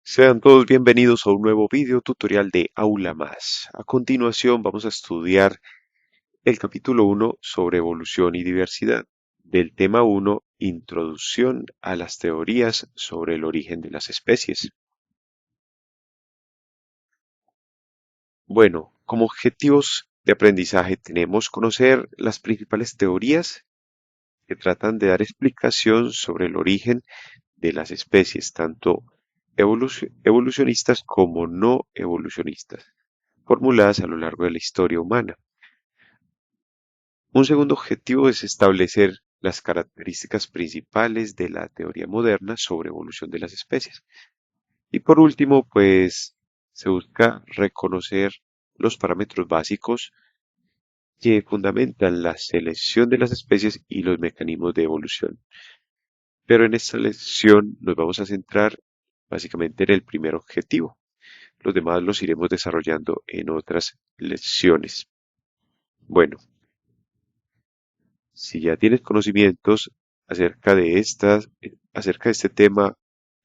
Sean todos bienvenidos a un nuevo video tutorial de Aula Más. A continuación vamos a estudiar el capítulo 1 sobre evolución y diversidad, del tema 1, Introducción a las teorías sobre el origen de las especies. Bueno, como objetivos de aprendizaje tenemos conocer las principales teorías que tratan de dar explicación sobre el origen de las especies, tanto evolucionistas como no evolucionistas, formuladas a lo largo de la historia humana. Un segundo objetivo es establecer las características principales de la teoría moderna sobre evolución de las especies. Y por último, pues se busca reconocer los parámetros básicos que fundamentan la selección de las especies y los mecanismos de evolución. Pero en esta lección nos vamos a centrar básicamente en el primer objetivo. Los demás los iremos desarrollando en otras lecciones. Bueno, si ya tienes conocimientos acerca de este tema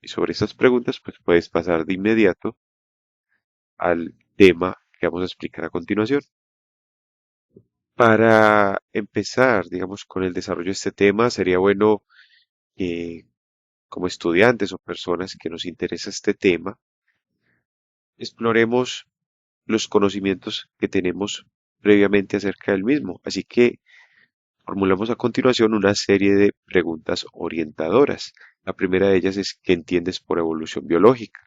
y sobre estas preguntas, pues puedes pasar de inmediato al tema que vamos a explicar a continuación. Para empezar, digamos, con el desarrollo de este tema, sería bueno que como estudiantes o personas que nos interesa este tema, exploremos los conocimientos que tenemos previamente acerca del mismo. Así que formulamos a continuación una serie de preguntas orientadoras. La primera de ellas es ¿qué entiendes por evolución biológica?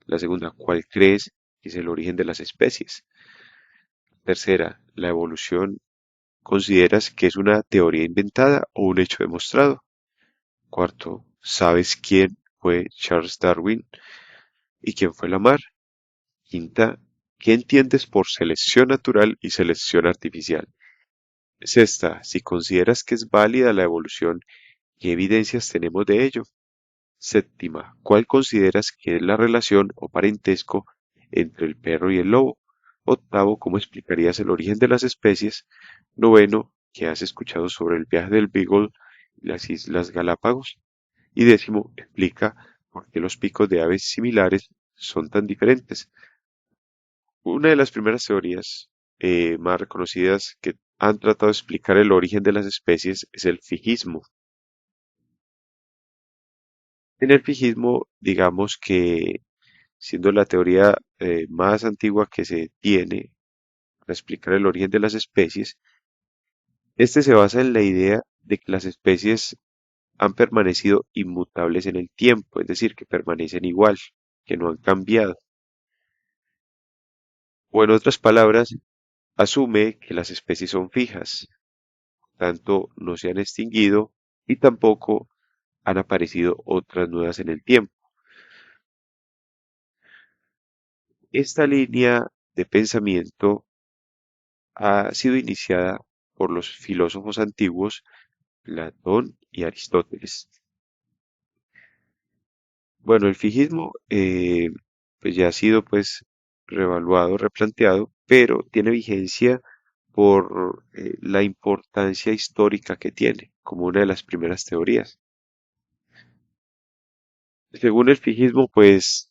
La segunda, ¿cuál crees que es el origen de las especies? Tercera, ¿la evolución consideras que es una teoría inventada o un hecho demostrado? Cuarto, ¿sabes quién fue Charles Darwin y quién fue Lamarck? Quinta, ¿qué entiendes por selección natural y selección artificial? Sexta, si consideras que es válida la evolución, ¿qué evidencias tenemos de ello? Séptima, ¿cuál consideras que es la relación o parentesco entre el perro y el lobo? Octavo, ¿cómo explicarías el origen de las especies? Noveno, ¿qué has escuchado sobre el viaje del Beagle y las Islas Galápagos? Y décimo, explica por qué los picos de aves similares son tan diferentes. Una de las primeras teorías más reconocidas que han tratado de explicar el origen de las especies es el fijismo. En el fijismo, digamos que siendo la teoría más antigua que se tiene para explicar el origen de las especies, este se basa en la idea de que las especies han permanecido inmutables en el tiempo, es decir, que permanecen igual, que no han cambiado. O en otras palabras, asume que las especies son fijas, tanto no se han extinguido y tampoco han aparecido otras nuevas en el tiempo. Esta línea de pensamiento ha sido iniciada por los filósofos antiguos Platón y Aristóteles. Bueno, el fijismo pues ya ha sido pues revaluado, replanteado, pero tiene vigencia por la importancia histórica que tiene como una de las primeras teorías. Según el fijismo, pues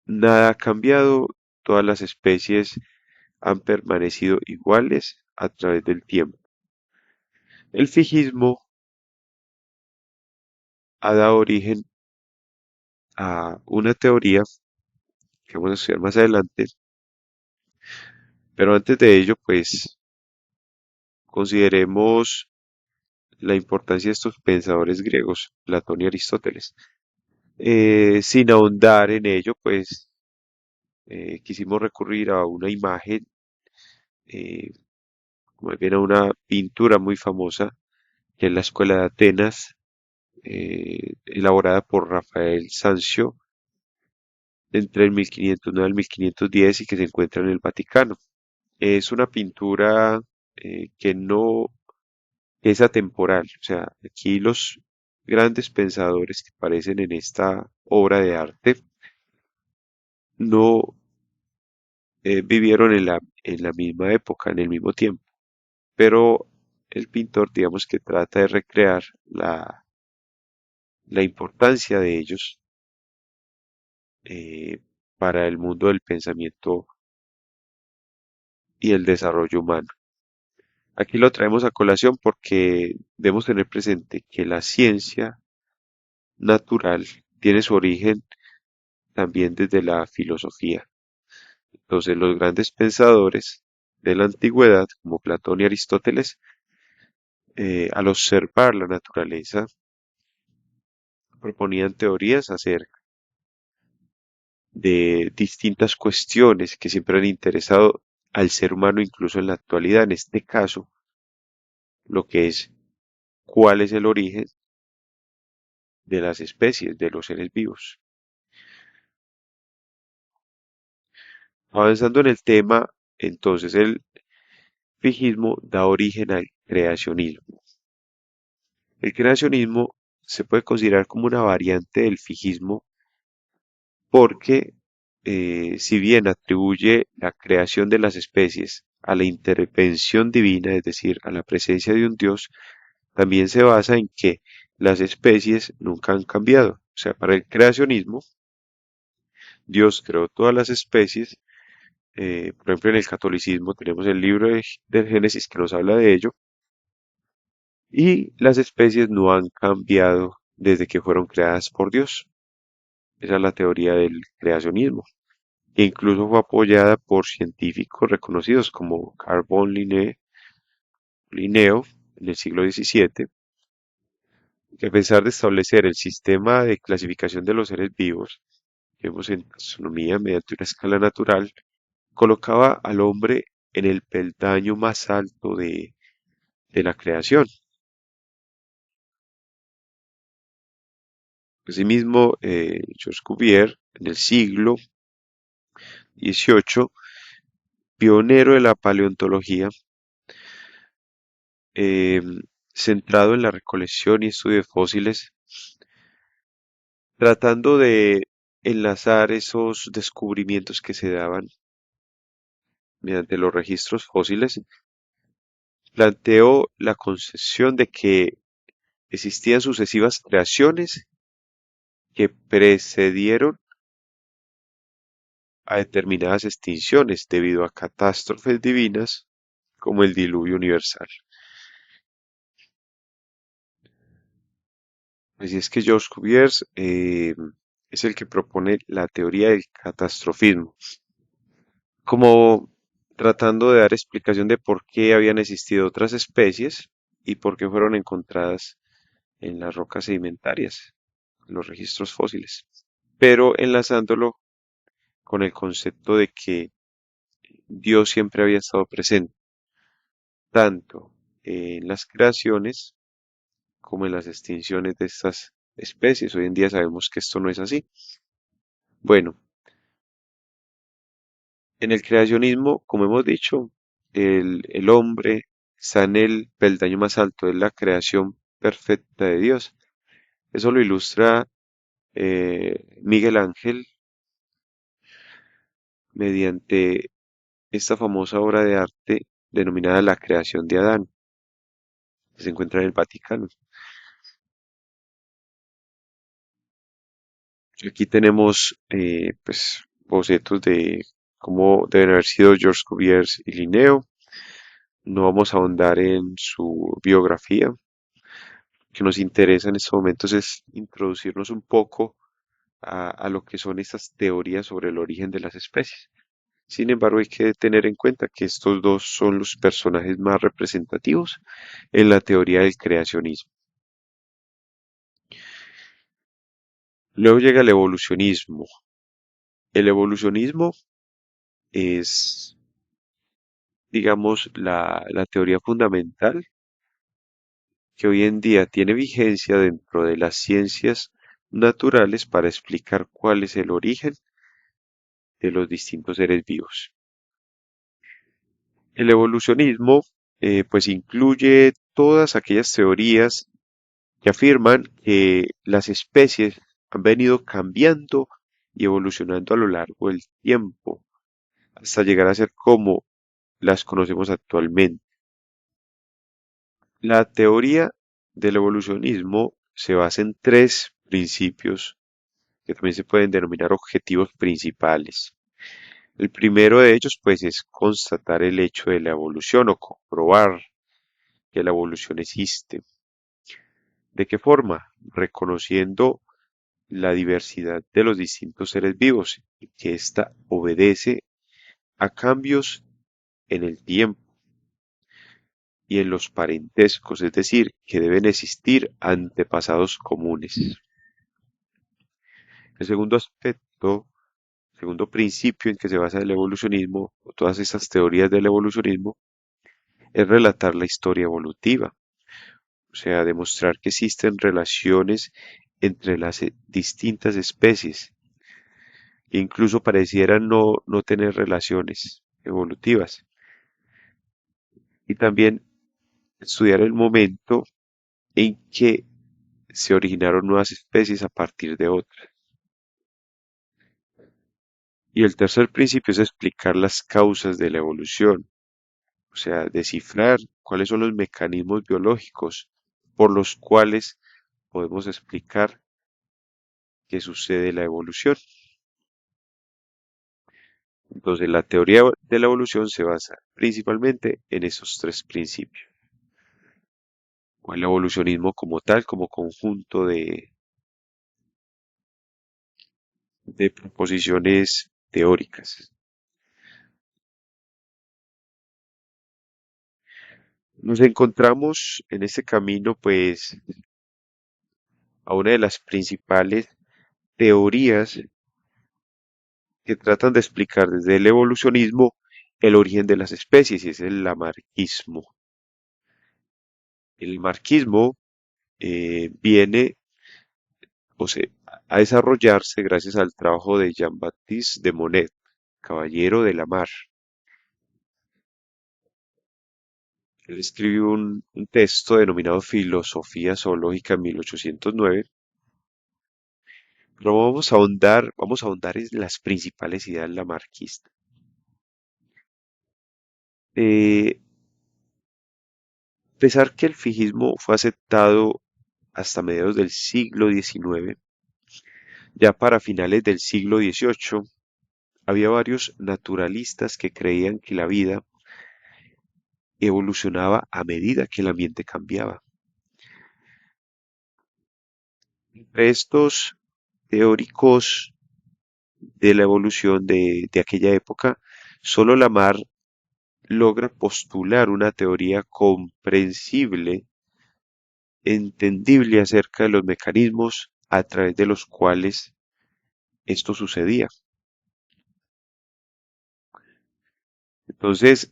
nada ha cambiado, todas las especies han permanecido iguales a través del tiempo. El fijismo ha dado origen a una teoría que vamos a estudiar más adelante, pero antes de ello, pues consideremos la importancia de estos pensadores griegos, Platón y Aristóteles. Sin ahondar en ello, pues quisimos recurrir a una imagen, eh, más bien a una pintura muy famosa, que es la Escuela de Atenas, elaborada por Rafael Sanzio entre el 1509 al 1510 y que se encuentra en el Vaticano. Es una pintura que no es atemporal, o sea, aquí los grandes pensadores que aparecen en esta obra de arte no vivieron en la misma época, en el mismo tiempo, pero el pintor, digamos que trata de recrear la importancia de ellos eh, para el mundo del pensamiento y el desarrollo humano. Aquí lo traemos a colación porque debemos tener presente que la ciencia natural tiene su origen también desde la filosofía. Entonces, los grandes pensadores de la antigüedad, como Platón y Aristóteles, al observar la naturaleza, proponían teorías acerca de distintas cuestiones que siempre han interesado al ser humano, incluso en la actualidad. En este caso, lo que es cuál es el origen de las especies, de los seres vivos. Avanzando en el tema, entonces el fijismo da origen al creacionismo. El creacionismo se puede considerar como una variante del fijismo porque si bien atribuye la creación de las especies a la intervención divina, es decir, a la presencia de un Dios, también se basa en que las especies nunca han cambiado. O sea, para el creacionismo, Dios creó todas las especies. Por ejemplo, en el catolicismo tenemos el libro del Génesis que nos habla de ello, y las especies no han cambiado desde que fueron creadas por Dios. Esa es la teoría del creacionismo, que incluso fue apoyada por científicos reconocidos como Carl von Linneo en el siglo XVII, que a pesar de establecer el sistema de clasificación de los seres vivos, que vemos en taxonomía mediante una escala natural, colocaba al hombre en el peldaño más alto de la creación. Asimismo, Georges Cuvier, en el siglo XVIII, pionero de la paleontología, eh, centrado en la recolección y estudio de fósiles, tratando de enlazar esos descubrimientos que se daban mediante los registros fósiles, planteó la concepción de que existían sucesivas creaciones que precedieron a determinadas extinciones debido a catástrofes divinas como el diluvio universal. Así es que Georges Cuvier es el que propone la teoría del catastrofismo, como tratando de dar explicación de por qué habían existido otras especies y por qué fueron encontradas en las rocas sedimentarias, en los registros fósiles, pero enlazándolo con el concepto de que Dios siempre había estado presente, tanto en las creaciones como en las extinciones de estas especies. Hoy en día sabemos que esto no es así. Bueno, en el creacionismo, como hemos dicho, el hombre está en el peldaño más alto de la creación perfecta de Dios. Eso lo ilustra Miguel Ángel mediante esta famosa obra de arte denominada La creación de Adán, que se encuentra en el Vaticano. Aquí tenemos pues, bocetos de cómo deben haber sido Georges Cuvier y Linneo. No vamos a ahondar en su biografía. Lo que nos interesa en estos momentos es introducirnos un poco a lo que son estas teorías sobre el origen de las especies. Sin embargo, hay que tener en cuenta que estos dos son los personajes más representativos en la teoría del creacionismo. Luego llega el evolucionismo. El evolucionismo es, digamos, la teoría fundamental que hoy en día tiene vigencia dentro de las ciencias naturales para explicar cuál es el origen de los distintos seres vivos. El evolucionismo pues incluye todas aquellas teorías que afirman que las especies han venido cambiando y evolucionando a lo largo del tiempo hasta llegar a ser como las conocemos actualmente. La teoría del evolucionismo se basa en tres principios que también se pueden denominar objetivos principales. El primero de ellos, pues, es constatar el hecho de la evolución o comprobar que la evolución existe. ¿De qué forma? Reconociendo la diversidad de los distintos seres vivos y que ésta obedece a cambios en el tiempo y en los parentescos, es decir, que deben existir antepasados comunes. El segundo aspecto, segundo principio en que se basa el evolucionismo, o todas estas teorías del evolucionismo, es relatar la historia evolutiva, o sea, demostrar que existen relaciones entre las distintas especies, que incluso parecieran no tener relaciones evolutivas, y también estudiar el momento en que se originaron nuevas especies a partir de otras. Y el tercer principio es explicar las causas de la evolución, o sea, descifrar cuáles son los mecanismos biológicos por los cuales podemos explicar qué sucede la evolución. Entonces, la teoría de la evolución se basa principalmente en esos tres principios, o el evolucionismo como tal, como conjunto de proposiciones teóricas. Nos encontramos en este camino, pues, a una de las principales teorías que tratan de explicar desde el evolucionismo el origen de las especies, y es el lamarquismo. El marquismo viene o sea, a desarrollarse gracias al trabajo de Jean-Baptiste de Monnet, Caballero de la Mar. Él escribió un texto denominado Filosofía Zoológica en 1809, pero vamos a ahondar en las principales ideas lamarquistas. A pesar que el fijismo fue aceptado hasta mediados del siglo XIX, ya para finales del siglo XVIII había varios naturalistas que creían que la vida evolucionaba a medida que el ambiente cambiaba. Entre estos teóricos de la evolución de aquella época, solo Lamar logra postular una teoría comprensible, entendible acerca de los mecanismos a través de los cuales esto sucedía. Entonces,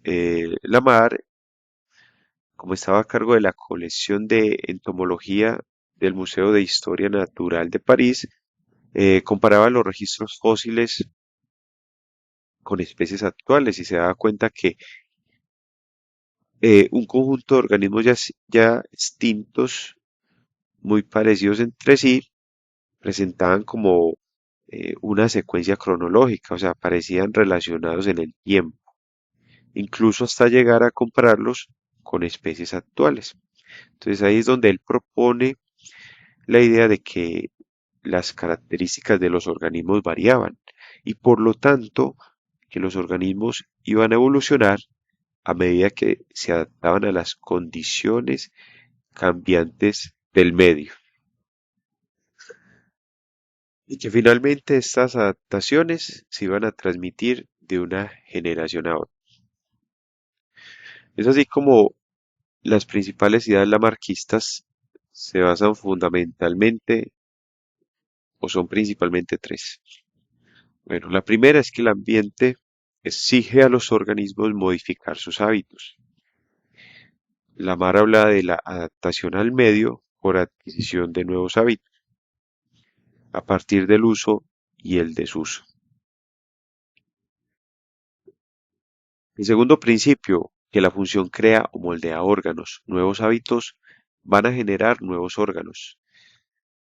Lamar, como estaba a cargo de la colección de entomología del Museo de Historia Natural de París, comparaba los registros fósiles con especies actuales y se daba cuenta que un conjunto de organismos ya extintos, muy parecidos entre sí, presentaban como una secuencia cronológica, o sea, parecían relacionados en el tiempo, incluso hasta llegar a compararlos con especies actuales. Entonces ahí es donde él propone la idea de que las características de los organismos variaban y por lo tanto que los organismos iban a evolucionar a medida que se adaptaban a las condiciones cambiantes del medio y que finalmente estas adaptaciones se iban a transmitir de una generación a otra. Es así como las principales ideas lamarquistas se basan fundamentalmente o son principalmente tres. Bueno, la primera es que el ambiente exige a los organismos modificar sus hábitos. Lamar habla de la adaptación al medio por adquisición de nuevos hábitos a partir del uso y el desuso. El segundo principio, que la función crea o moldea órganos. Nuevos hábitos van a generar nuevos órganos.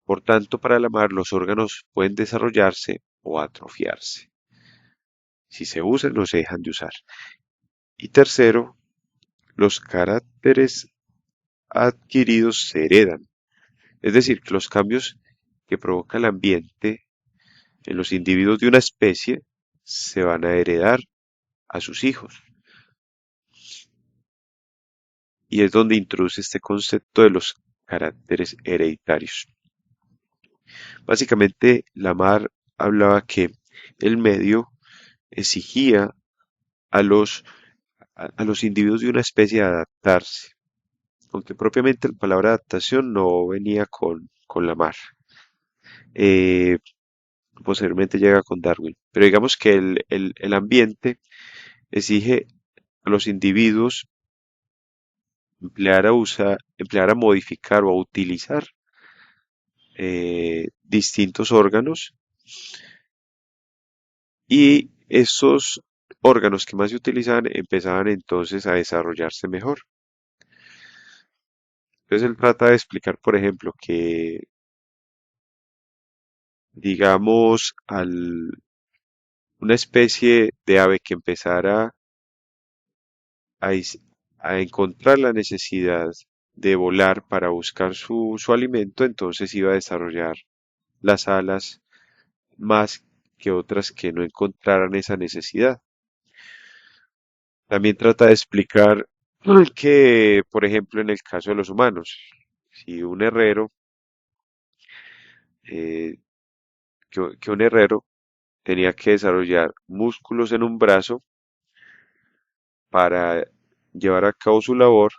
Por tanto, para el amar, los órganos pueden desarrollarse o atrofiarse. Si se usan, no se dejan de usar. Y tercero, los caracteres adquiridos se heredan. Es decir, que los cambios que provoca el ambiente en los individuos de una especie se van a heredar a sus hijos. Y es donde introduce este concepto de los caracteres hereditarios. Básicamente, Lamarck hablaba que el medio exigía a los individuos de una especie adaptarse, aunque propiamente la palabra adaptación no venía con Lamarck. Eh, Posteriormente llega con Darwin. Pero digamos que el ambiente exige a los individuos emplear a modificar o a utilizar distintos órganos y esos órganos que más se utilizaban empezaban entonces a desarrollarse mejor. Entonces él trata de explicar, por ejemplo, que digamos una especie de ave que empezara a, a encontrar la necesidad de volar para buscar su alimento, entonces iba a desarrollar las alas más que otras que no encontraran esa necesidad. También trata de explicar que, por ejemplo, en el caso de los humanos, si un herrero, eh, que un herrero tenía que desarrollar músculos en un brazo para llevar a cabo su labor,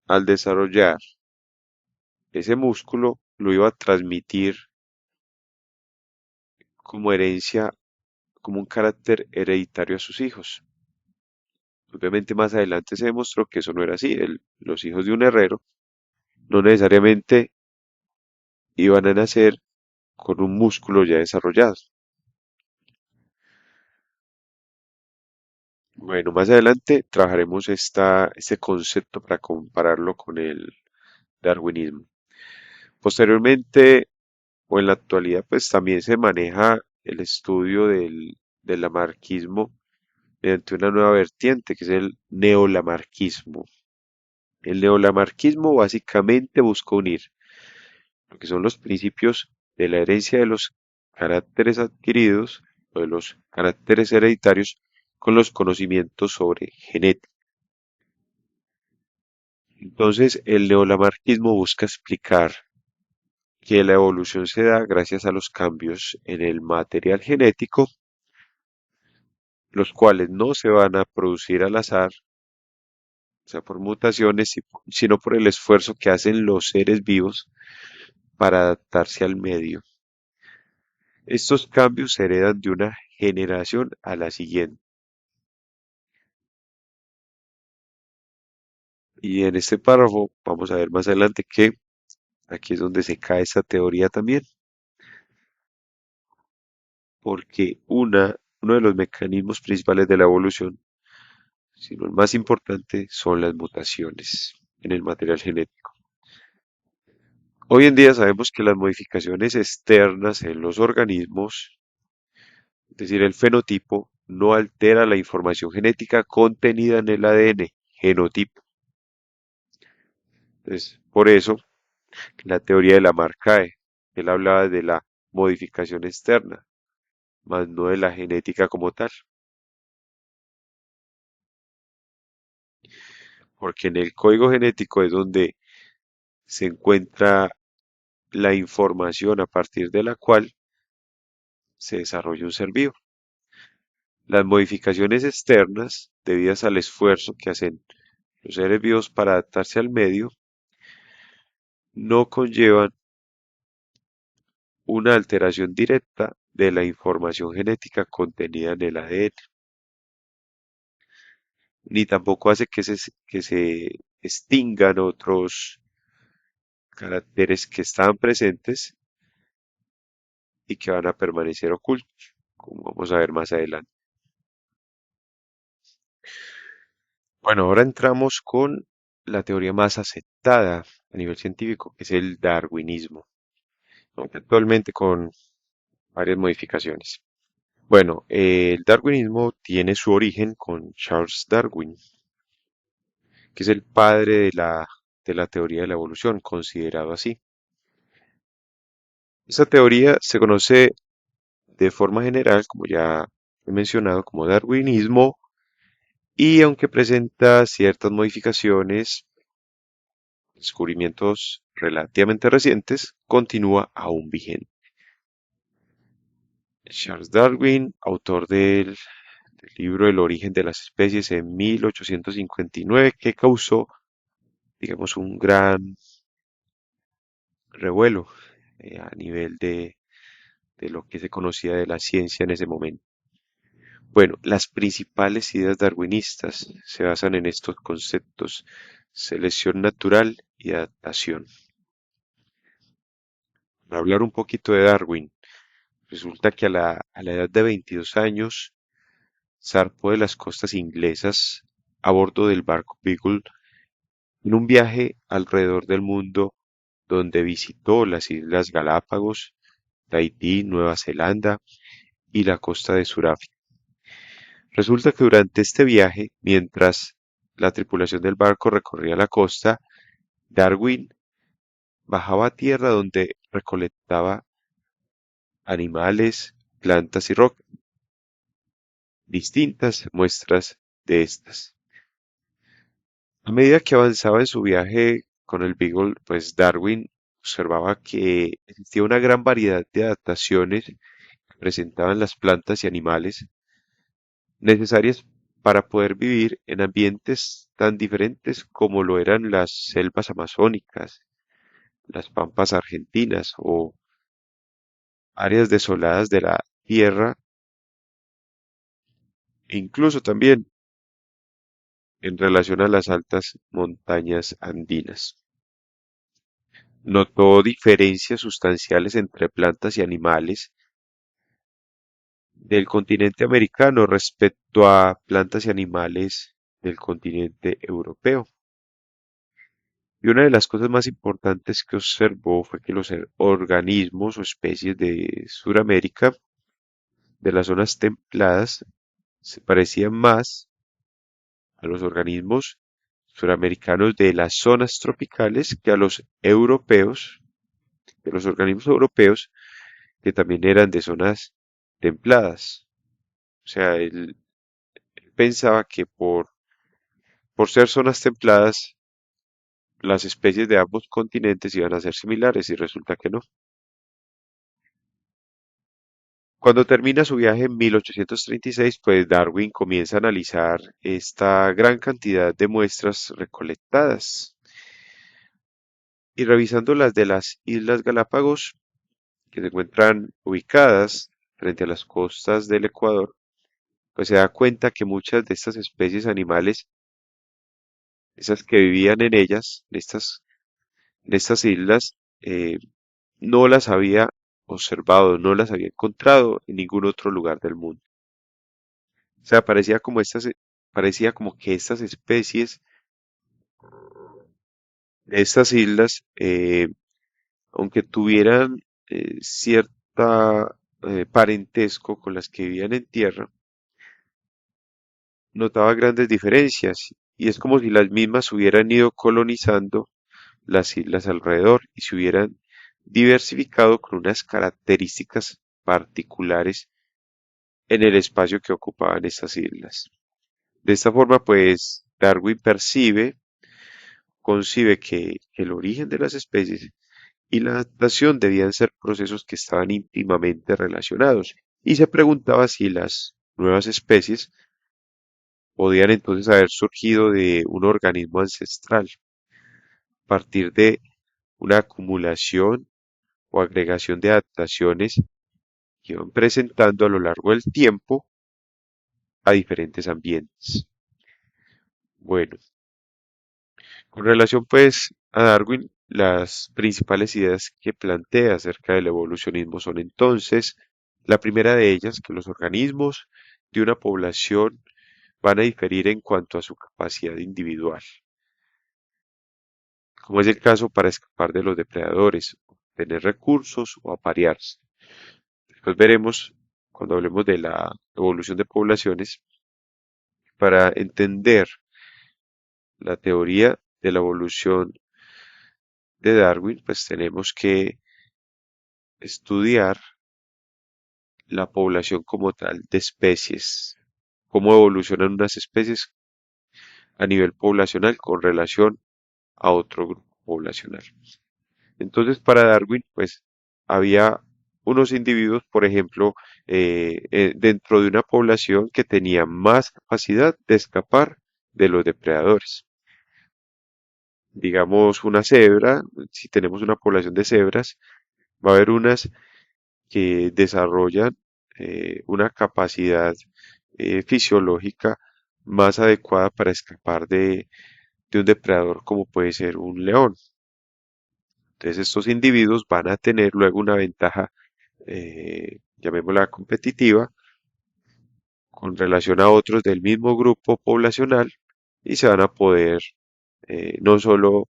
al desarrollar ese músculo lo iba a transmitir como herencia, como un carácter hereditario a sus hijos. Obviamente más adelante se demostró que eso no era así. Los hijos de un herrero no necesariamente iban a nacer con un músculo ya desarrollado. Bueno, más adelante trabajaremos este concepto para compararlo con el darwinismo. Posteriormente, o en la actualidad, pues también se maneja el estudio del lamarquismo mediante una nueva vertiente que es el neolamarquismo. El neolamarquismo básicamente busca unir lo que son los principios de la herencia de los caracteres adquiridos o de los caracteres hereditarios con los conocimientos sobre genética. Entonces, el neolamarquismo busca explicar que la evolución se da gracias a los cambios en el material genético, los cuales no se van a producir al azar, o sea, por mutaciones, sino por el esfuerzo que hacen los seres vivos para adaptarse al medio. Estos cambios se heredan de una generación a la siguiente. Y en este párrafo vamos a ver más adelante que aquí es donde se cae esta teoría también, porque uno de los mecanismos principales de la evolución, sino el más importante, son las mutaciones en el material genético. Hoy en día sabemos que las modificaciones externas en los organismos, es decir, el fenotipo, no altera la información genética contenida en el ADN, genotipo. Entonces, por eso, la teoría de Lamarck cae. Él hablaba de la modificación externa, más no de la genética como tal, porque en el código genético es donde se encuentra la información a partir de la cual se desarrolla un ser vivo. Las modificaciones externas, debidas al esfuerzo que hacen los seres vivos para adaptarse al medio, no conllevan una alteración directa de la información genética contenida en el ADN, ni tampoco hace que se extingan otros caracteres que estaban presentes y que van a permanecer ocultos, como vamos a ver más adelante. Bueno, ahora entramos con la teoría más aceptada a nivel científico, que es el darwinismo, aunque actualmente con varias modificaciones. Bueno, el darwinismo tiene su origen con Charles Darwin, que es el padre de la teoría de la evolución, considerado así. Esta teoría se conoce de forma general, como ya he mencionado, como darwinismo, y aunque presenta ciertas modificaciones, descubrimientos relativamente recientes, continúa aún vigente. Charles Darwin, autor del libro El origen de las especies en 1859, que causó, digamos, un gran revuelo a nivel de lo que se conocía de la ciencia en ese momento. Bueno, las principales ideas darwinistas se basan en estos conceptos: selección natural y adaptación. Para hablar un poquito de Darwin, resulta que a la edad de 22 años zarpó de las costas inglesas a bordo del barco Beagle en un viaje alrededor del mundo donde visitó las Islas Galápagos, Tahití, Nueva Zelanda y la costa de Sudáfrica. Resulta que durante este viaje, mientras la tripulación del barco recorría la costa, Darwin bajaba a tierra donde recolectaba animales, plantas y rocas, distintas muestras de estas. A medida que avanzaba en su viaje con el Beagle, pues Darwin observaba que existía una gran variedad de adaptaciones que presentaban las plantas y animales necesarias para poder vivir en ambientes tan diferentes como lo eran las selvas amazónicas, las pampas argentinas o áreas desoladas de la tierra, e incluso también en relación a las altas montañas andinas. Notó diferencias sustanciales entre plantas y animales del continente americano respecto a plantas y animales del continente europeo. Y una de las cosas más importantes que observó fue que los organismos o especies de Sudamérica, de las zonas templadas, se parecían más a los organismos suramericanos de las zonas tropicales que a los europeos, de los organismos europeos que también eran de zonas templadas. O sea, él pensaba que por ser zonas templadas, las especies de ambos continentes iban a ser similares y resulta que no. Cuando termina su viaje en 1836, pues Darwin comienza a analizar esta gran cantidad de muestras recolectadas y revisando las de las Islas Galápagos, que se encuentran ubicadas frente a las costas del Ecuador, pues se da cuenta que muchas de estas especies animales, esas que vivían en ellas, en estas islas, no las había observado, no las había encontrado en ningún otro lugar del mundo. O sea, parecía como que estas especies de estas islas, aunque tuvieran cierta parentesco con las que vivían en tierra, notaba grandes diferencias y es como si las mismas hubieran ido colonizando las islas alrededor y se hubieran diversificado con unas características particulares en el espacio que ocupaban estas islas. De esta forma, pues, Darwin concibe que el origen de las especies y la adaptación debían ser procesos que estaban íntimamente relacionados y se preguntaba si las nuevas especies podían entonces haber surgido de un organismo ancestral a partir de una acumulación o agregación de adaptaciones que iban presentando a lo largo del tiempo a diferentes ambientes. Bueno, con relación pues a Darwin, las principales ideas que plantea acerca del evolucionismo son entonces, la primera de ellas, que los organismos de una población van a diferir en cuanto a su capacidad individual, como es el caso para escapar de los depredadores, tener recursos o aparearse. Después veremos, cuando hablemos de la evolución de poblaciones, para entender la teoría de la evolución de Darwin, pues tenemos que estudiar la población como tal de especies, cómo evolucionan unas especies a nivel poblacional con relación a otro grupo poblacional. Entonces, para Darwin, pues había unos individuos, por ejemplo, dentro de una población que tenía más capacidad de escapar de los depredadores. Digamos, una cebra, si tenemos una población de cebras, va a haber unas que desarrollan una capacidad fisiológica más adecuada para escapar de un depredador como puede ser un león. Entonces estos individuos van a tener luego una ventaja, llamémosla competitiva, con relación a otros del mismo grupo poblacional y se van a poder no solo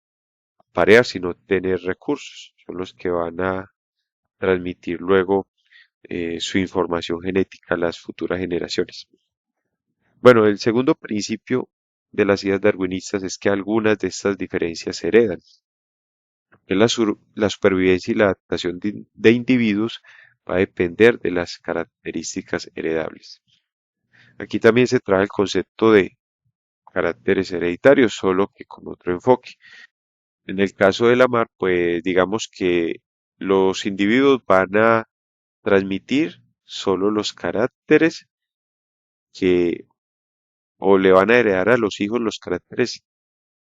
parear, sino tener recursos. Son los que van a transmitir luego su información genética a las futuras generaciones. Bueno, el segundo principio de las ideas darwinistas es que algunas de estas diferencias se heredan. Que la supervivencia y la adaptación de individuos va a depender de las características heredables. Aquí también se trae el concepto de caracteres hereditarios, solo que con otro enfoque. En el caso de la mar, pues digamos que los individuos van a transmitir solo los caracteres que, o le van a heredar a los hijos los caracteres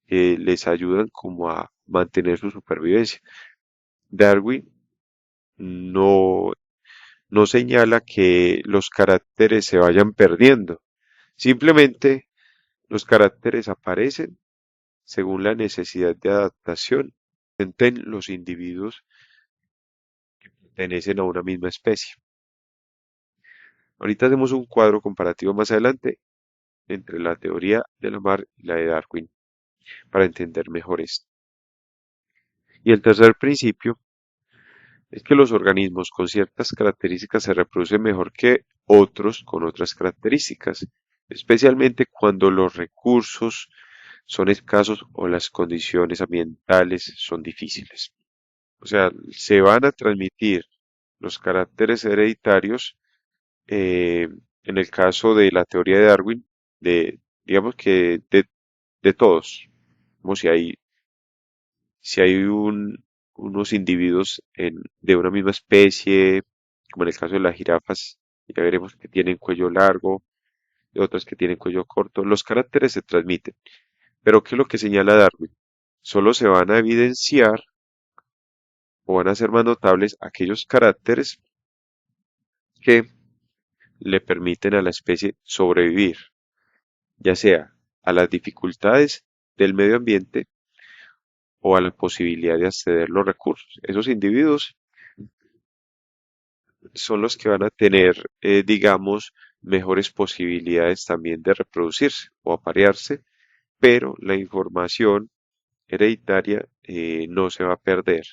que les ayudan como a mantener su supervivencia. Darwin no, no señala que los caracteres se vayan perdiendo. Simplemente los caracteres aparecen según la necesidad de adaptación en los individuos que pertenecen a una misma especie. Ahorita hacemos un cuadro comparativo más adelante entre la teoría de la mar y la de Darwin para entender mejor esto. Y el tercer principio es que los organismos con ciertas características se reproducen mejor que otros con otras características, especialmente cuando los recursos son escasos o las condiciones ambientales son difíciles. O sea, se van a transmitir los caracteres hereditarios en el caso de la teoría de Darwin, digamos que de todos, como si hay unos individuos de una misma especie, como en el caso de las jirafas, ya veremos que tienen cuello largo, y otras que tienen cuello corto, los caracteres se transmiten. Pero ¿qué es lo que señala Darwin? Solo se van a evidenciar o van a ser más notables aquellos caracteres que le permiten a la especie sobrevivir, ya sea a las dificultades del medio ambiente o a la posibilidad de acceder a los recursos. Esos individuos son los que van a tener, digamos, mejores posibilidades también de reproducirse o aparearse, pero la información hereditaria no se va a perder.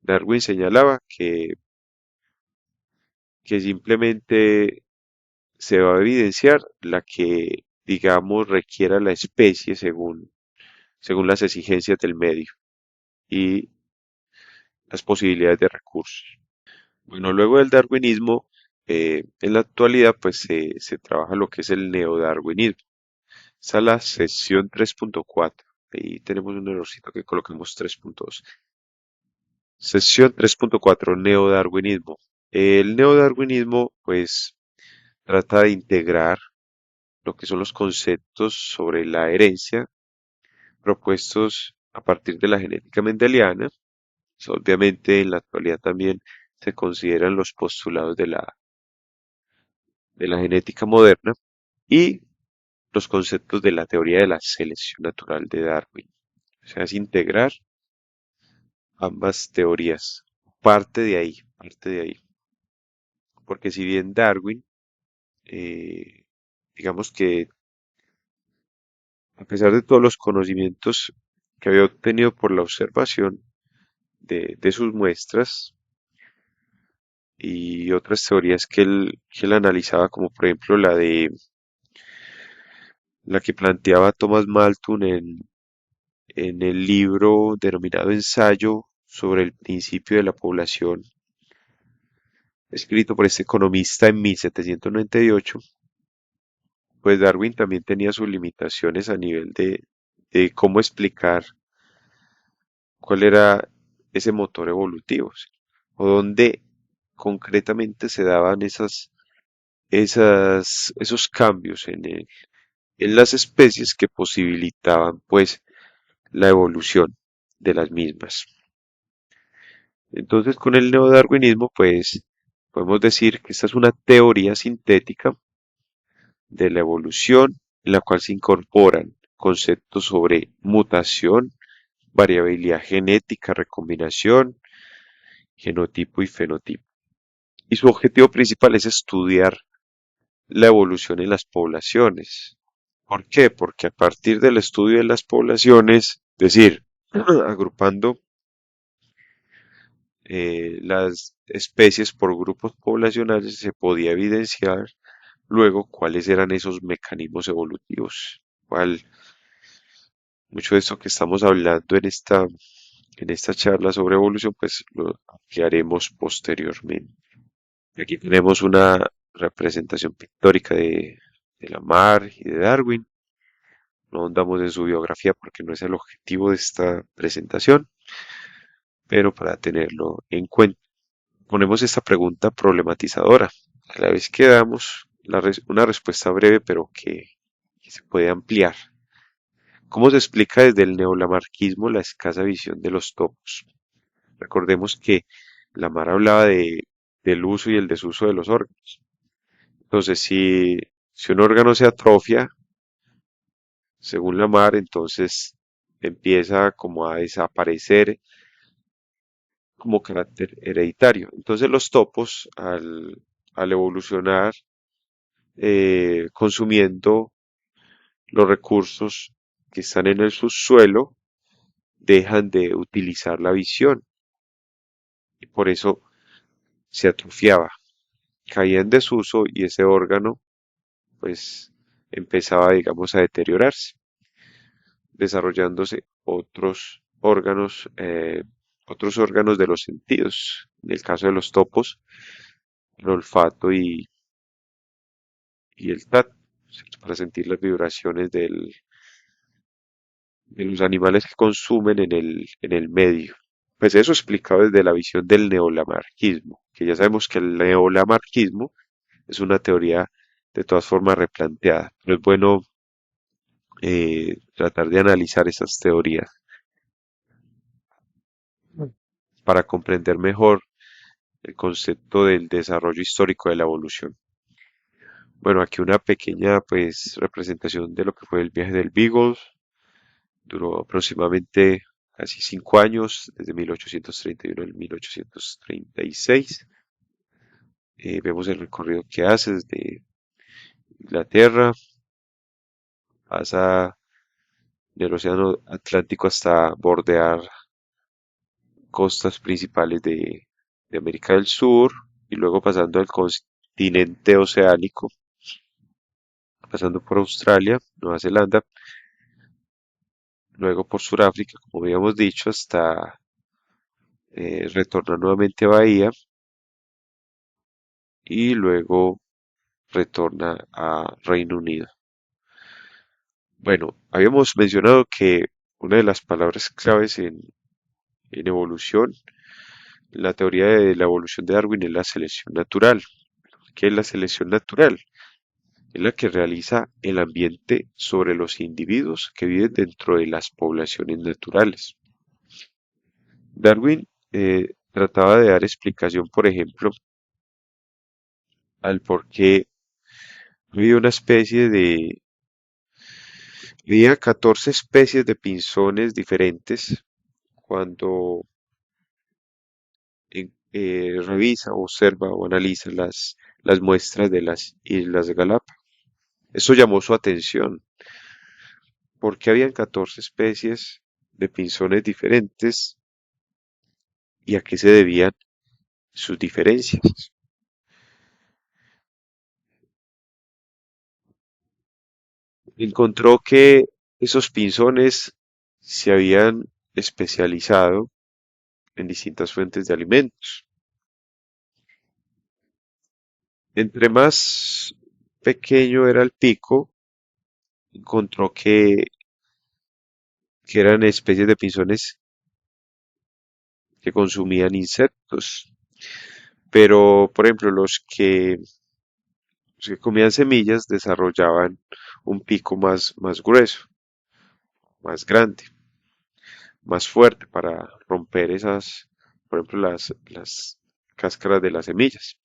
Darwin señalaba que simplemente se va a evidenciar la que, digamos, requiera la especie según las exigencias del medio y las posibilidades de recursos. Bueno, luego del darwinismo, en la actualidad, pues se trabaja lo que es el neodarwinismo. Esa es la sección 3.4. Ahí tenemos un errorcito que colocamos 3.2. Sección 3.4, neodarwinismo. El neodarwinismo, pues, trata de integrar lo que son los conceptos sobre la herencia propuestos a partir de la genética mendeliana. Pues, obviamente, en la actualidad también se consideran los postulados de la genética moderna y los conceptos de la teoría de la selección natural de Darwin. O sea, es integrar ambas teorías. Parte de ahí. Porque si bien Darwin, eh, digamos que a pesar de todos los conocimientos que había obtenido por la observación de sus muestras y otras teorías que él analizaba, como por ejemplo la que planteaba Thomas Malthus en el libro denominado Ensayo sobre el principio de la población, escrito por este economista en 1798, pues Darwin también tenía sus limitaciones a nivel de cómo explicar cuál era ese motor evolutivo, ¿sí? O dónde concretamente se daban esos cambios en las especies que posibilitaban pues la evolución de las mismas. Entonces, con el neodarwinismo, pues podemos decir que esta es una teoría sintética de la evolución en la cual se incorporan conceptos sobre mutación, variabilidad genética, recombinación, genotipo y fenotipo. Y su objetivo principal es estudiar la evolución en las poblaciones. ¿Por qué? Porque a partir del estudio de las poblaciones, es decir, agrupando las especies por grupos poblacionales, se podía evidenciar luego cuáles eran esos mecanismos evolutivos. Mucho de esto que estamos hablando en esta charla sobre evolución, pues lo ampliaremos posteriormente. Aquí tenemos una representación pictórica de Lamarck y de Darwin. No ahondamos en su biografía porque no es el objetivo de esta presentación, pero para tenerlo en cuenta. Ponemos esta pregunta problematizadora. A la vez que damos una respuesta breve, pero que se puede ampliar. ¿Cómo se explica desde el neolamarquismo la escasa visión de los topos? Recordemos que Lamarck hablaba del uso y el desuso de los órganos. Entonces, si un órgano se atrofia, según Lamarck, entonces empieza como a desaparecer como carácter hereditario. Entonces los topos, al evolucionar, consumiendo los recursos que están en el subsuelo, dejan de utilizar la visión y por eso se atrofiaba, caía en desuso y ese órgano pues empezaba, digamos, a deteriorarse, desarrollándose otros órganos de los sentidos. En el caso de los topos, el olfato y el tacto, ¿cierto? Para sentir las vibraciones de los animales que consumen en el medio. Pues eso explicado desde la visión del neolamarquismo, que ya sabemos que el neolamarquismo es una teoría de todas formas replanteada, pero es bueno tratar de analizar esas teorías para comprender mejor el concepto del desarrollo histórico de la evolución. Bueno, aquí una pequeña pues representación de lo que fue el viaje del Beagle. Duró aproximadamente casi 5 años, desde 1831 al 1836. Vemos el recorrido que hace desde Inglaterra, pasa del Océano Atlántico hasta bordear costas principales de América del Sur y luego pasando al continente oceánico, pasando por Australia, Nueva Zelanda, luego por Sudáfrica, como habíamos dicho, hasta retornar nuevamente a Bahía y luego retorna a Reino Unido. Bueno, habíamos mencionado que una de las palabras claves en evolución, la teoría de la evolución de Darwin es la selección natural. ¿Qué es la selección natural? Es la que realiza el ambiente sobre los individuos que viven dentro de las poblaciones naturales. Darwin trataba de dar explicación, por ejemplo, al por qué había una especie de había 14 especies de pinzones diferentes cuando revisa, observa o analiza las muestras de las Islas Galápagos. Eso llamó su atención porque habían 14 especies de pinzones diferentes y a qué se debían sus diferencias. Encontró que esos pinzones se habían especializado en distintas fuentes de alimentos. Entre más pequeño era el pico, encontró que eran especies de pinzones que consumían insectos. Pero, por ejemplo, los que comían semillas desarrollaban un pico más grueso, más grande, más fuerte para romper esas, por ejemplo, las cáscaras de las semillas.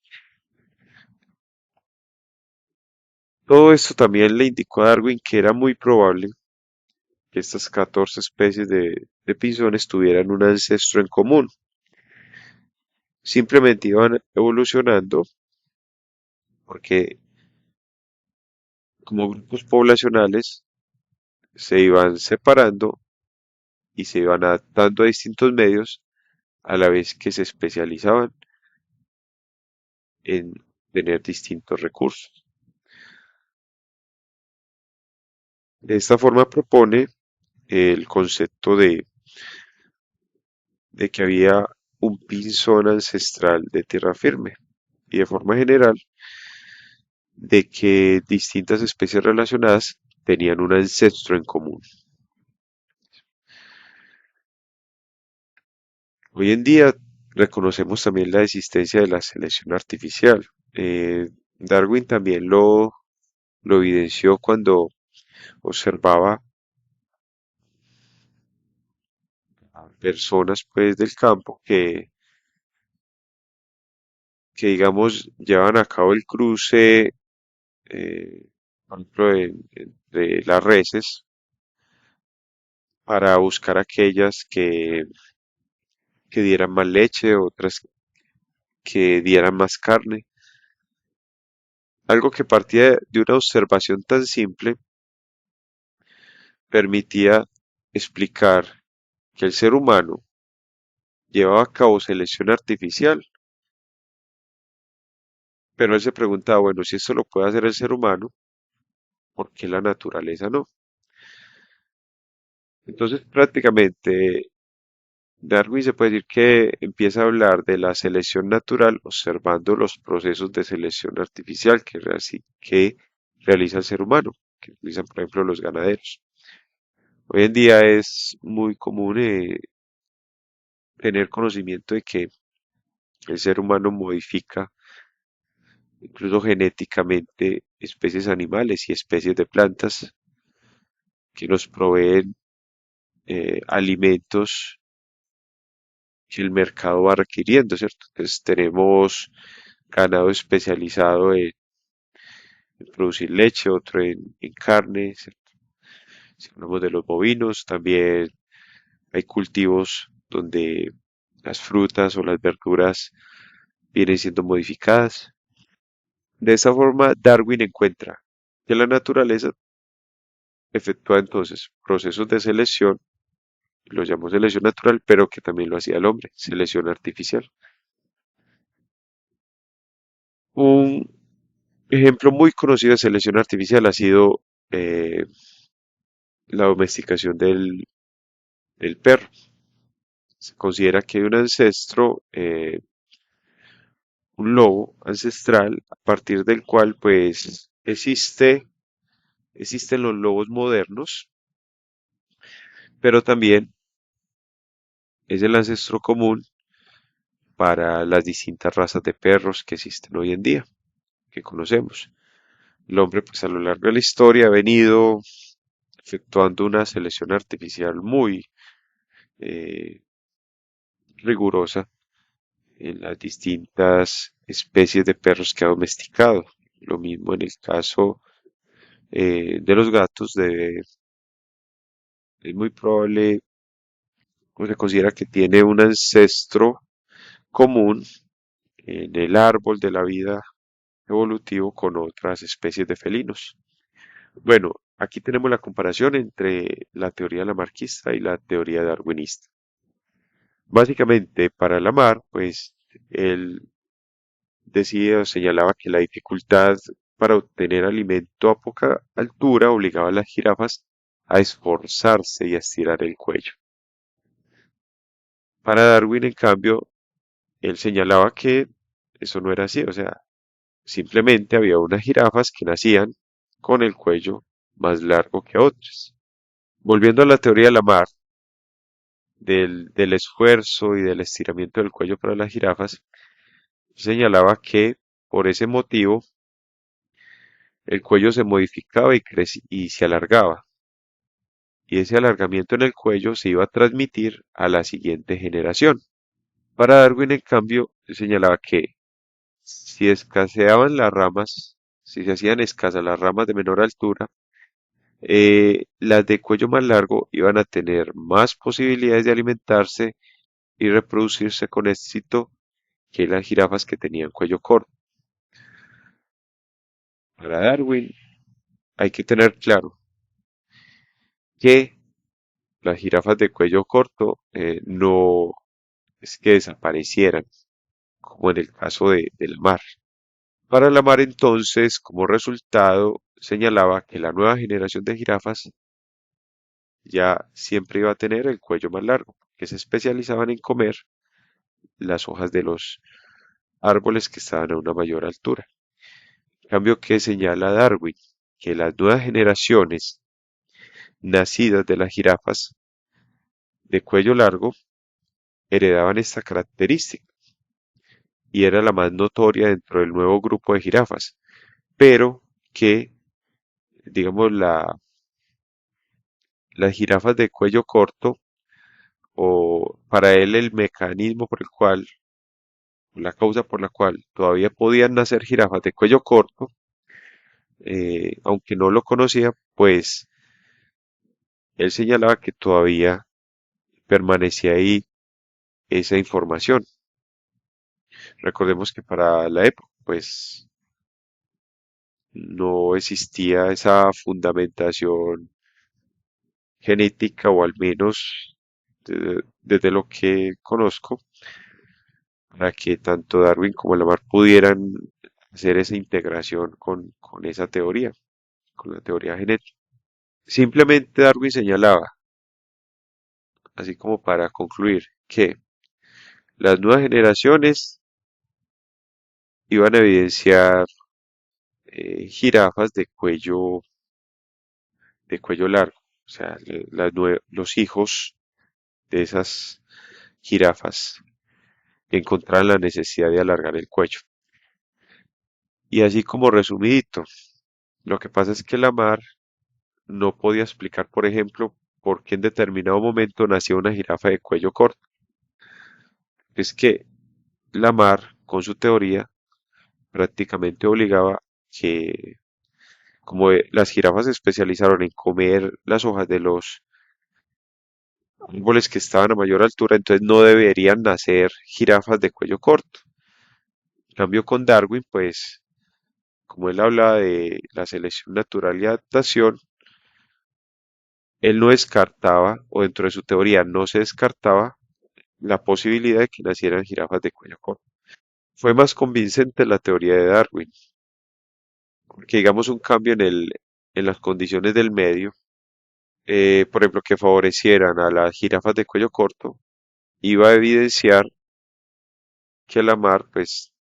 Todo esto también le indicó a Darwin que era muy probable que estas 14 especies de pinzones tuvieran un ancestro en común. Simplemente iban evolucionando porque como grupos poblacionales se iban separando y se iban adaptando a distintos medios a la vez que se especializaban en tener distintos recursos. De esta forma propone el concepto de que había un pinzón ancestral de tierra firme y de forma general de que distintas especies relacionadas tenían un ancestro en común. Hoy en día reconocemos también la existencia de la selección artificial. Darwin también lo evidenció cuando observaba a personas pues del campo que digamos llevan a cabo el cruce, por ejemplo, entre las reses para buscar aquellas que dieran más leche, otras que dieran más carne. Algo que partía de una observación tan simple permitía explicar que el ser humano llevaba a cabo selección artificial, pero él se preguntaba, bueno, si esto lo puede hacer el ser humano, ¿por qué la naturaleza no? Entonces, prácticamente, Darwin se puede decir que empieza a hablar de la selección natural observando los procesos de selección artificial que realiza el ser humano, que realizan, por ejemplo, los ganaderos. Hoy en día es muy común tener conocimiento de que el ser humano modifica incluso genéticamente especies animales y especies de plantas que nos proveen alimentos que el mercado va requiriendo, ¿cierto? Entonces tenemos ganado especializado en producir leche, otro en carne, ¿cierto? Si hablamos de los bovinos, también hay cultivos donde las frutas o las verduras vienen siendo modificadas. De esa forma, Darwin encuentra que la naturaleza efectúa entonces procesos de selección, lo llamó selección natural, pero que también lo hacía el hombre, selección artificial. Un ejemplo muy conocido de selección artificial ha sido la domesticación del perro. Se considera que hay un ancestro, un lobo ancestral, a partir del cual pues existen los lobos modernos, pero también es el ancestro común para las distintas razas de perros que existen hoy en día, que conocemos. El hombre, pues a lo largo de la historia ha venido efectuando una selección artificial muy eh, rigurosa en las distintas especies de perros que ha domesticado. Lo mismo en el caso de los gatos, es muy probable, o se considera que tiene un ancestro común en el árbol de la vida evolutivo con otras especies de felinos. Bueno, aquí tenemos la comparación entre la teoría lamarquista y la teoría darwinista. Básicamente, para Lamarck, pues, él decía o señalaba que la dificultad para obtener alimento a poca altura obligaba a las jirafas a esforzarse y a estirar el cuello. Para Darwin, en cambio, él señalaba que eso no era así, o sea, Simplemente había unas jirafas que nacían con el cuello más largo que otras. Volviendo a la teoría de Lamarck, del esfuerzo y del estiramiento del cuello para las jirafas, señalaba que por ese motivo el cuello se modificaba y se alargaba, y ese alargamiento en el cuello se iba a transmitir a la siguiente generación. Para Darwin, en cambio, señalaba que si escaseaban las ramas, si se hacían escasas las ramas de menor altura, las de cuello más largo iban a tener más posibilidades de alimentarse y reproducirse con éxito que las jirafas que tenían cuello corto. Para Darwin hay que tener claro que las jirafas de cuello corto no es que desaparecieran, como en el caso de Lamar. Para Lamar entonces, como resultado, señalaba que la nueva generación de jirafas ya siempre iba a tener el cuello más largo, que se especializaban en comer las hojas de los árboles que estaban a una mayor altura. En cambio, que señala Darwin, que las nuevas generaciones nacidas de las jirafas de cuello largo heredaban esta característica y era la más notoria dentro del nuevo grupo de jirafas, pero que, digamos, las jirafas de cuello corto, o para él el mecanismo por el cual, la causa por la cual todavía podían nacer jirafas de cuello corto, aunque no lo conocía, pues él señalaba que todavía permanecía ahí esa información. Recordemos que para la época, pues no existía esa fundamentación genética, o al menos desde lo que conozco, para que tanto Darwin como Lamarck pudieran hacer esa integración con esa teoría, con la teoría genética. Simplemente Darwin señalaba, así como para concluir, que las nuevas generaciones iban a evidenciar jirafas de cuello largo, o sea, los hijos de esas jirafas encontraban la necesidad de alargar el cuello. Y así como resumidito, lo que pasa es que Lamar no podía explicar, por ejemplo, por qué en determinado momento nació una jirafa de cuello corto. Es que Lamar, con su teoría, prácticamente obligaba que, como las jirafas se especializaron en comer las hojas de los árboles que estaban a mayor altura, entonces no deberían nacer jirafas de cuello corto. En cambio, con Darwin, pues, como él habla de la selección natural y adaptación, él no descartaba, o dentro de su teoría no se descartaba, la posibilidad de que nacieran jirafas de cuello corto. Fue más convincente la teoría de Darwin, porque digamos un cambio en las condiciones del medio, por ejemplo, que favorecieran a las jirafas de cuello corto, iba a evidenciar que la mar, pues,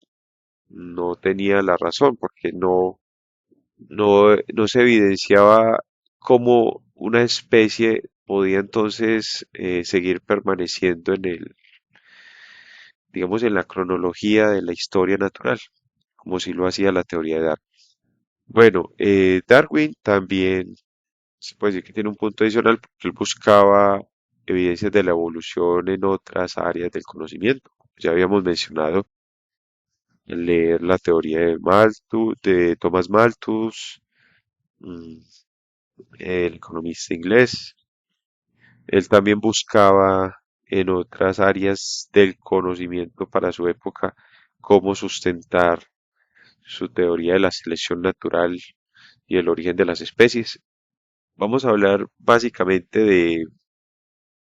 no tenía la razón, porque no se evidenciaba cómo una especie podía entonces seguir permaneciendo digamos, en la cronología de la historia natural, como si lo hacía la teoría de Darwin. Bueno, Darwin también se puede decir que tiene un punto adicional porque él buscaba evidencias de la evolución en otras áreas del conocimiento. Ya habíamos mencionado el leer la teoría de Thomas Malthus, mm, el economista inglés. Él también buscaba en otras áreas del conocimiento para su época cómo sustentar su teoría de la selección natural y el origen de las especies. Vamos a hablar básicamente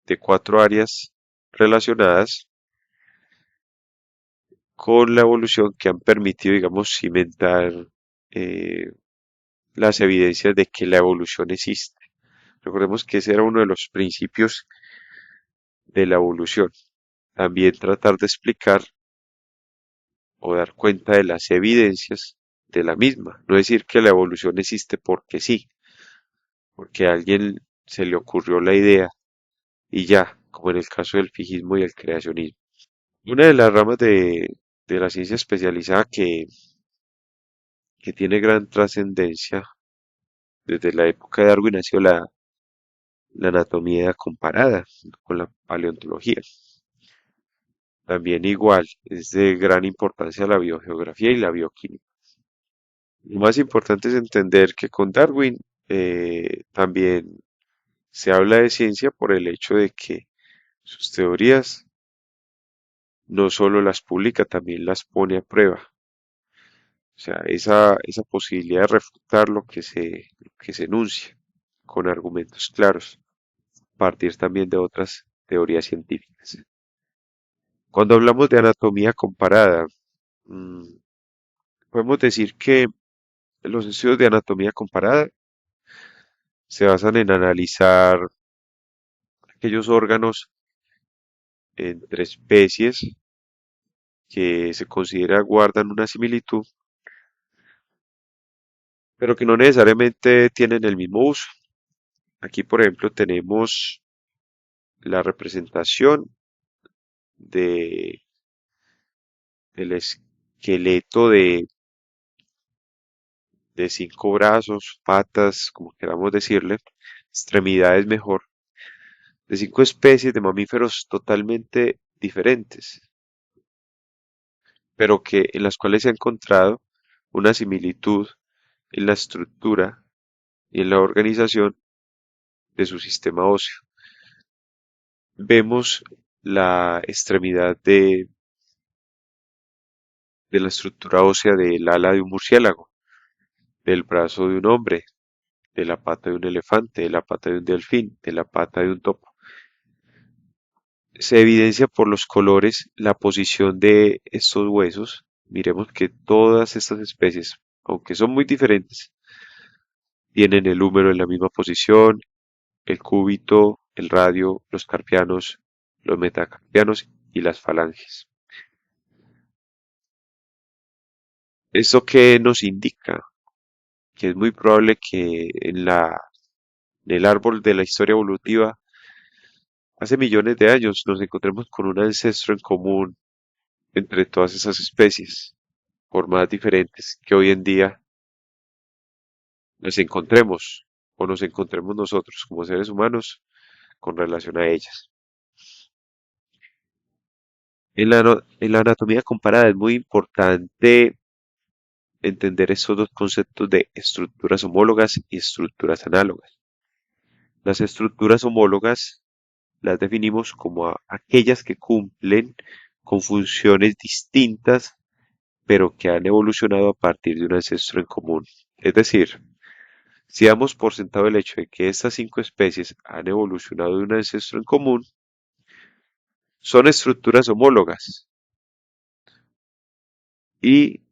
de cuatro áreas relacionadas con la evolución que han permitido, digamos, cimentar eh, las evidencias de que la evolución existe. Recordemos que ese era uno de los principios de la evolución. También tratar de explicar o dar cuenta de las evidencias de la misma. No decir que la evolución existe porque sí, porque a alguien se le ocurrió la idea y ya, como en el caso del fijismo y el creacionismo. Una de las ramas de la ciencia especializada que tiene gran trascendencia desde la época de Darwin ha sido la anatomía comparada con la paleontología. También igual, es de gran importancia la biogeografía y la bioquímica. Lo más importante es entender que con Darwin también se habla de ciencia por el hecho de que sus teorías no solo las publica, también las pone a prueba. O sea, esa posibilidad de refutar lo que se enuncia con argumentos claros, partir también de otras teorías científicas. Cuando hablamos de anatomía comparada, mm, podemos decir que los estudios de anatomía comparada se basan en analizar aquellos órganos entre especies que se considera guardan una similitud, pero que no necesariamente tienen el mismo uso. Aquí, por ejemplo, tenemos la representación de, del esqueleto de cinco brazos, patas, como queramos decirle, extremidades mejor, de cinco especies de mamíferos totalmente diferentes, pero que en las cuales se ha encontrado una similitud en la estructura y en la organización de su sistema óseo. Vemos la extremidad de la estructura ósea del ala de un murciélago, del brazo de un hombre, de la pata de un elefante, de la pata de un delfín, de la pata de un topo. Se evidencia por los colores la posición de estos huesos. Miremos que todas estas especies, aunque son muy diferentes, tienen el húmero en la misma posición, el cúbito, el radio, los carpianos, los metacarpianos y las falanges. ¿Esto qué nos indica? Que es muy probable que en el árbol de la historia evolutiva, hace millones de años, nos encontremos con un ancestro en común entre todas esas especies, por más diferentes que hoy en día nos encontremos o nos encontremos nosotros como seres humanos con relación a ellas. En la anatomía comparada es muy importante entender estos dos conceptos de estructuras homólogas y estructuras análogas. Las estructuras homólogas las definimos como aquellas que cumplen con funciones distintas, pero que han evolucionado a partir de un ancestro en común. Es decir, si damos por sentado el hecho de que estas cinco especies han evolucionado de un ancestro en común, son estructuras homólogas y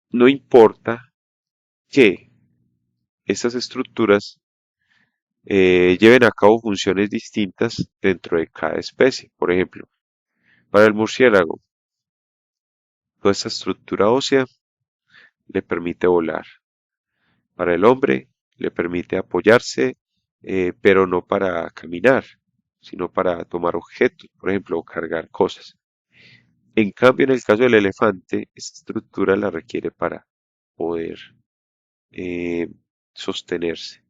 no importa que estas estructuras lleven a cabo funciones distintas dentro de cada especie. Por ejemplo, para el murciélago, toda esta estructura ósea le permite volar. Para el hombre, le permite apoyarse, pero no para caminar, sino para tomar objetos, por ejemplo, o cargar cosas. En cambio, en el caso del elefante, esta estructura la requiere para poder eh, sostenerse.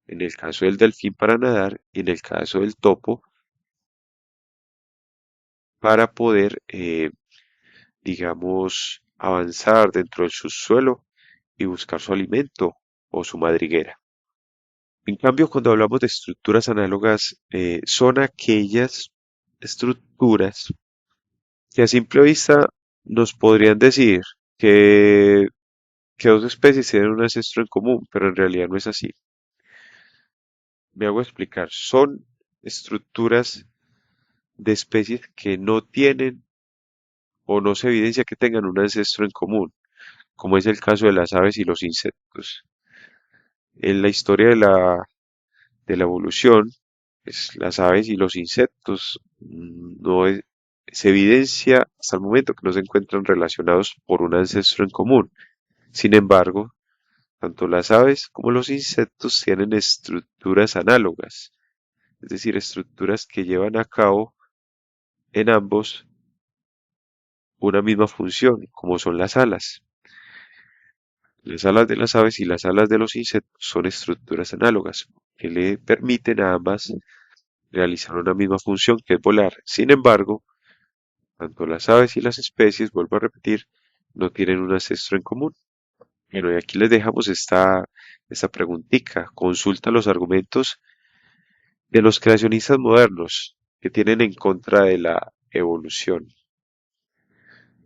En el caso del delfín para nadar y en el caso del topo para poder, digamos, avanzar dentro del subsuelo y buscar su alimento o su madriguera. En cambio, cuando hablamos de estructuras análogas, son aquellas estructuras que a simple vista nos podrían decir que, que dos especies tienen un ancestro en común, pero en realidad no es así. Me hago explicar. Son estructuras de especies que no tienen o no se evidencia que tengan un ancestro en común, como es el caso de las aves y los insectos. En la historia de la evolución, pues, las aves y los insectos no, se evidencia hasta el momento que no se encuentran relacionados por un ancestro en común. Sin embargo, tanto las aves como los insectos tienen estructuras análogas, es decir, estructuras que llevan a cabo en ambos una misma función, como son las alas. Las alas de las aves y las alas de los insectos son estructuras análogas que le permiten a ambas realizar una misma función que es volar. Sin embargo, tanto las aves y las especies, vuelvo a repetir, no tienen un ancestro en común. Bueno, y aquí les dejamos esta preguntita. Consulta los argumentos de los creacionistas modernos que tienen en contra de la evolución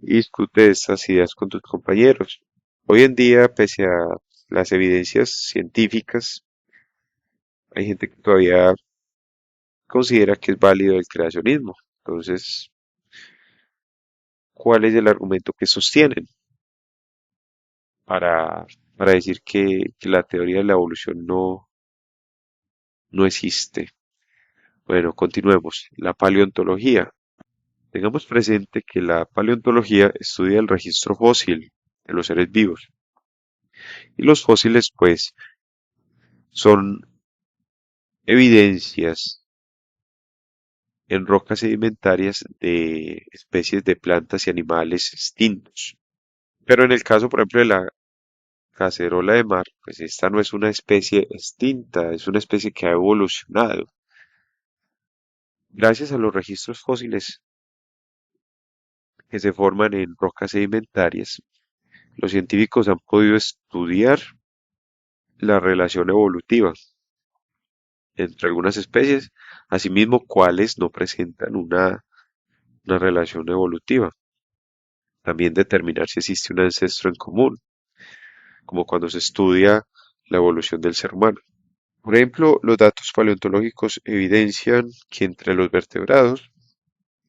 y discute estas ideas con tus compañeros. Hoy en día, pese a las evidencias científicas, hay gente que todavía considera que es válido el creacionismo. Entonces, ¿cuál es el argumento que sostienen para, para decir que la teoría de la evolución no existe? Bueno, continuemos. La paleontología. Tengamos presente que la paleontología estudia el registro fósil de los seres vivos. Y los fósiles, pues, son evidencias en rocas sedimentarias de especies de plantas y animales extintos. Pero en el caso, por ejemplo, de la cacerola de mar, pues esta no es una especie extinta, es una especie que ha evolucionado. Gracias a los registros fósiles que se forman en rocas sedimentarias, los científicos han podido estudiar la relación evolutiva entre algunas especies, asimismo cuáles no presentan una relación evolutiva. También determinar si existe un ancestro en común, como cuando se estudia la evolución del ser humano. Por ejemplo, los datos paleontológicos evidencian que entre los vertebrados,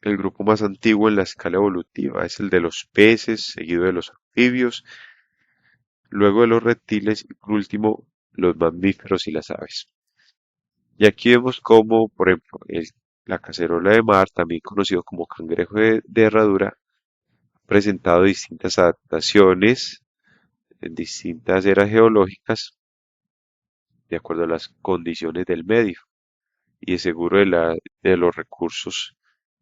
el grupo más antiguo en la escala evolutiva es el de los peces, seguido de los anfibios, luego de los reptiles y por último los mamíferos y las aves. Y aquí vemos cómo, por ejemplo, la cacerola de mar, también conocido como cangrejo de herradura, ha presentado distintas adaptaciones en distintas eras geológicas de acuerdo a las condiciones del medio y de seguro de los recursos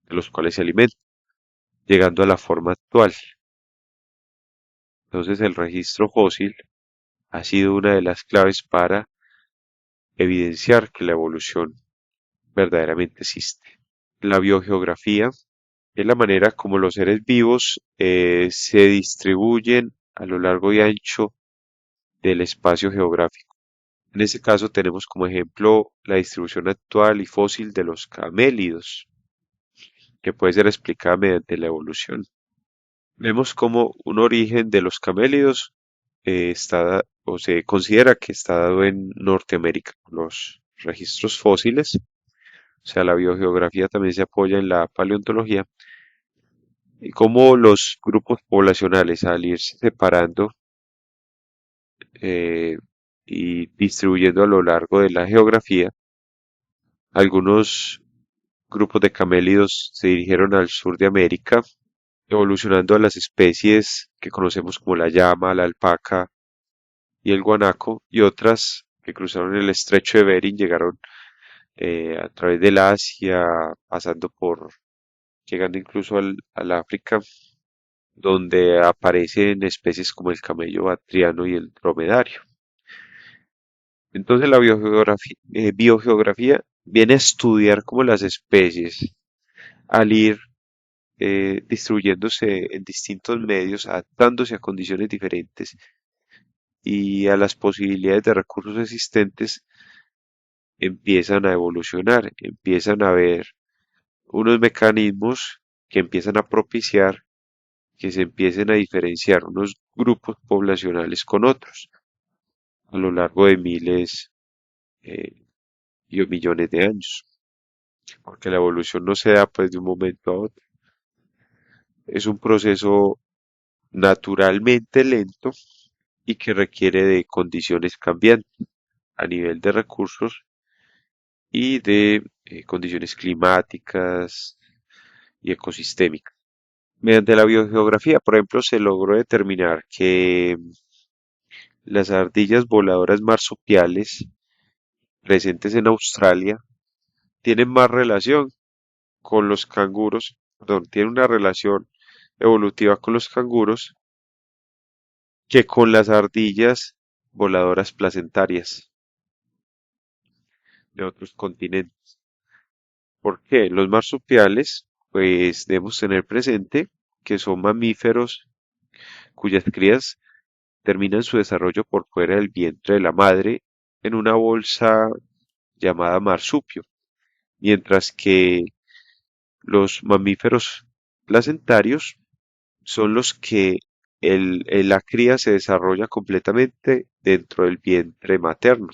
de los cuales se alimenta, llegando a la forma actual. Entonces el registro fósil ha sido una de las claves para evidenciar que la evolución verdaderamente existe. La biogeografía es la manera como los seres vivos se distribuyen a lo largo y ancho del espacio geográfico. En este caso tenemos como ejemplo la distribución actual y fósil de los camélidos, que puede ser explicada mediante la evolución. Vemos como un origen de los camélidos está o se considera que está dado en Norteamérica. Los registros fósiles, o sea, la biogeografía también se apoya en la paleontología y cómo los grupos poblacionales al irse separando eh, y distribuyendo a lo largo de la geografía, algunos grupos de camélidos se dirigieron al sur de América, evolucionando a las especies que conocemos como la llama, la alpaca y el guanaco, y otras que cruzaron el estrecho de Bering, llegaron a través del Asia, pasando por, llegando incluso al África, donde aparecen especies como el camello batriano y el dromedario. Entonces la biogeografía viene a estudiar cómo las especies, al ir distribuyéndose en distintos medios, adaptándose a condiciones diferentes y a las posibilidades de recursos existentes, empiezan a evolucionar, empiezan a ver unos mecanismos que empiezan a propiciar que se empiecen a diferenciar unos grupos poblacionales con otros a lo largo de miles y millones de años, porque la evolución no se da pues de un momento a otro. Es un proceso naturalmente lento y que requiere de condiciones cambiantes a nivel de recursos y de condiciones climáticas y ecosistémica. Mediante la biogeografía, por ejemplo, se logró determinar que las ardillas voladoras marsupiales presentes en Australia tienen más relación con los canguros, perdón, tienen una relación evolutiva con los canguros que con las ardillas voladoras placentarias de otros continentes. ¿Por qué? Los marsupiales, pues debemos tener presente que son mamíferos cuyas crías terminan su desarrollo por fuera del vientre de la madre en una bolsa llamada marsupio, mientras que los mamíferos placentarios son los que la cría se desarrolla completamente dentro del vientre materno.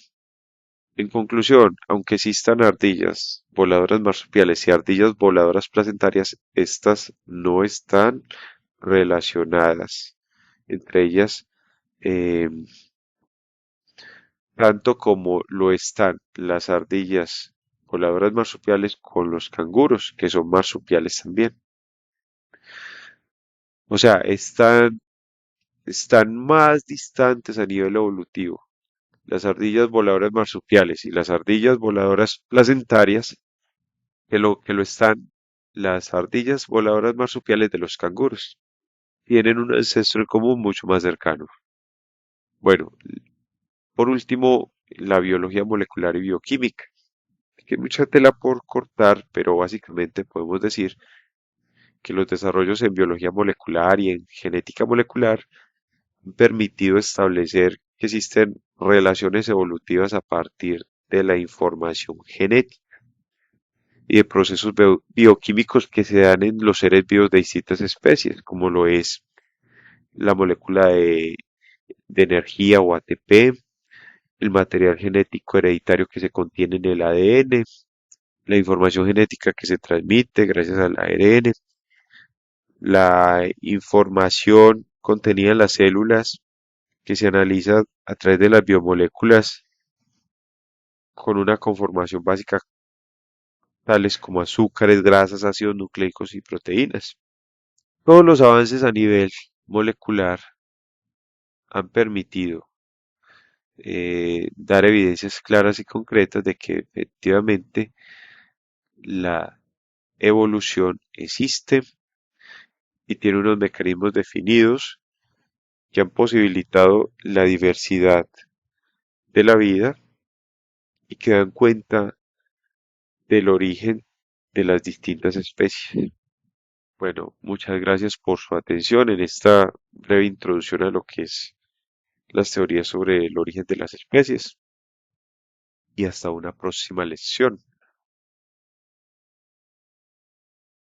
En conclusión, aunque existan ardillas voladoras marsupiales y ardillas voladoras placentarias, estas no están relacionadas entre ellas eh, tanto como lo están las ardillas voladoras marsupiales con los canguros, que son marsupiales también. O sea, están más distantes a nivel evolutivo las ardillas voladoras marsupiales y las ardillas voladoras placentarias que lo están las ardillas voladoras marsupiales de los canguros. Tienen un ancestro en común mucho más cercano. Bueno, por último, la biología molecular y bioquímica, que hay mucha tela por cortar, pero básicamente podemos decir que los desarrollos en biología molecular y en genética molecular han permitido establecer que existen relaciones evolutivas a partir de la información genética y de procesos bioquímicos que se dan en los seres vivos de distintas especies, como lo es la molécula de energía o ATP, el material genético hereditario que se contiene en el ADN, la información genética que se transmite gracias al ARN, la información contenida en las células que se analiza a través de las biomoléculas con una conformación básica tales como azúcares, grasas, ácidos nucleicos y proteínas. Todos los avances a nivel molecular han permitido dar evidencias claras y concretas de que efectivamente la evolución existe y tiene unos mecanismos definidos que han posibilitado la diversidad de la vida y que dan cuenta del origen de las distintas especies. Bueno, muchas gracias por su atención en esta breve introducción a lo que es las teorías sobre el origen de las especies y hasta una próxima lección.